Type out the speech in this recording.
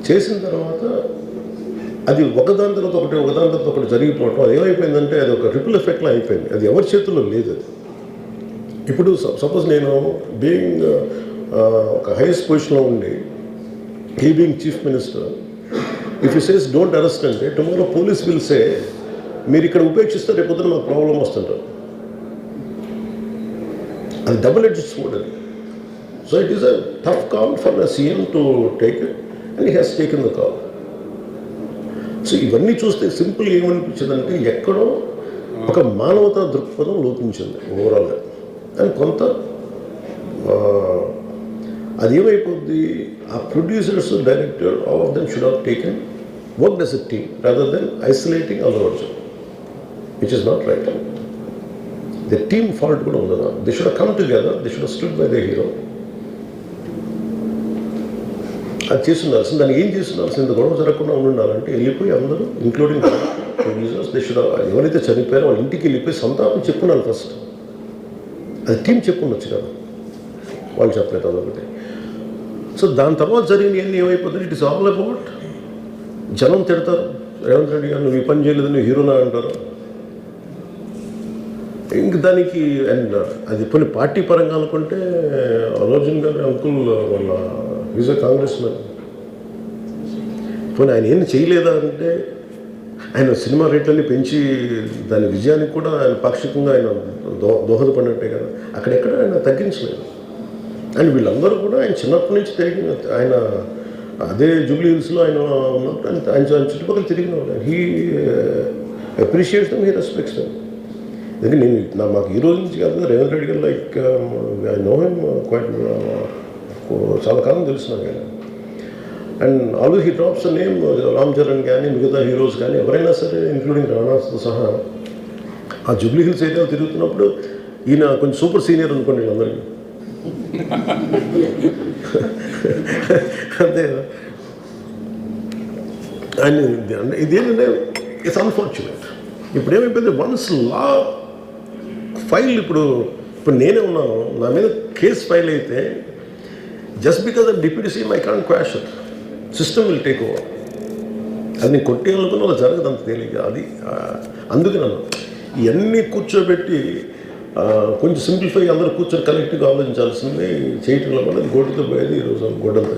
చేసిన తర్వాత అది ఒకదాని తర్వాత ఒకటి జరిగిపోవటం అది ఏమైపోయిందంటే అది ఒక రిపుల్ ఎఫెక్ట్లో అయిపోయింది. అది ఎవరి చేతుల్లో లేదు. అది ఇప్పుడు సపోజ్ నేను బీయింగ్ ఒక హైయెస్ట్ పొజిషన్లో ఉండి he being chief minister, if you says don't arrest అంటే టుమారో పోలీస్ విల్ సే మీరు ఇక్కడ ఉపేక్షిస్తే రేపు పొద్దున మాకు ప్రాబ్లం వస్తుంటారు. అది డబుల్ ఎడ్జ్డ్ స్వోర్డ్ అది. So it is a tough call for the CM to take it and he has taken the call. So ఇవన్నీ చూస్తే సింపుల్ ఏమనిపించిందంటే ఎక్కడో ఒక మానవతా దృక్పథం లోపించింది ఓవరాల్గా. అండ్ కొంత అది ఏమైపోద్ది, ఆ producers, director, all of them should have taken work as a team rather than isolating Allu Arjun, which is not right. The team fault కూడా ఉండదు. They should have come together, they should have stood by the hero. అది చేస్తుండాల్సింది. దాన్ని ఏం చేస్తుండాల్సింది, గొడవ జరగకుండా ఉండాలంటే వెళ్ళిపోయి అందరూ ఇంక్లూడింగ్ ప్రొడ్యూసర్స్ దే షుడ్ ఎవరైతే చనిపోయారో వాళ్ళ ఇంటికి వెళ్ళిపోయి సంతాపం చెప్పున్నారు ఫస్ట్. అది టీం చెప్పుండొచ్చు కదా, వాళ్ళు చెప్పలేదు అదొకటి. సో దాని తర్వాత జరిగినవన్నీ ఏమైపోతుంది, ఇట్ ఇస్ ఆల్ అబౌట్ జనం తిడతారు, రేవంత్ రెడ్డి గారు నువ్వు ఈ పని చేయలేదు, నువ్వు హీరోనా అంటారు. ఇంక దానికి అండ్ అది కొన్ని పార్టీ పరంగా అనుకుంటే అల్లు అర్జున్ గారు అంకుల్ వాళ్ళ ఈజ్ ఎ కాంగ్రెస్ మ్యాన్. పోనీ ఆయన ఏం చేయలేదా అంటే ఆయన సినిమా రేట్లన్నీ పెంచి దాని విజయానికి కూడా ఆయన పాక్షికంగా ఆయన దోహదపడినట్టే కదా, అక్కడెక్కడ ఆయన తగ్గించలేదు. అండ్ వీళ్ళందరూ కూడా ఆయన చిన్నప్పటి నుంచి తిరిగిన, ఆయన అదే జూబ్లీ హిల్స్లో ఆయన ఉన్నప్పుడు ఆయన చుట్టుపక్కల తిరిగిన వాళ్ళు. He appreciates them, he respects them. ఎందుకంటే నేను మాకు ఈ రోజు నుంచి కాదు, Revanth Reddy garu like I know him quite, చాలా కాలం తెలుసు నాకు ఆయన. And always he drops the name Ram Charan కానీ మిగతా హీరోస్ కానీ ఎవరైనా సరే ఇంక్లూడింగ్ రాణాతో సహా ఆ జూబ్లీ హిల్స్ ఏరియాలో తిరుగుతున్నప్పుడు ఈయన కొంచెం సూపర్ సీనియర్ అనుకోండి వీళ్ళందరికీ. అంతే కదా. అండ్ ఇదేంటంటే ఇట్స్ అన్ఫార్చునేట్. ఇప్పుడు ఏమైపోయింది, వన్స్ లా ఫైల్ ఇప్పుడు నేనే ఉన్నాను, నా మీద కేసు ఫైల్ అయితే just because of deputy CM I can't quash it, system will take over. అది నేను కొట్టేయాలనుకున్న అలా జరగదు అంత తేలిక. అది అందుకే నన్ను ఇవన్నీ కూర్చోబెట్టి కొంచెం సింప్లిఫై అందరూ కూర్చొని కలెక్టివ్గా ఆలోచించాల్సింది చేయటంలో వల్ల గోటుతో పోయేది ఈరోజు గొడ్డంతో.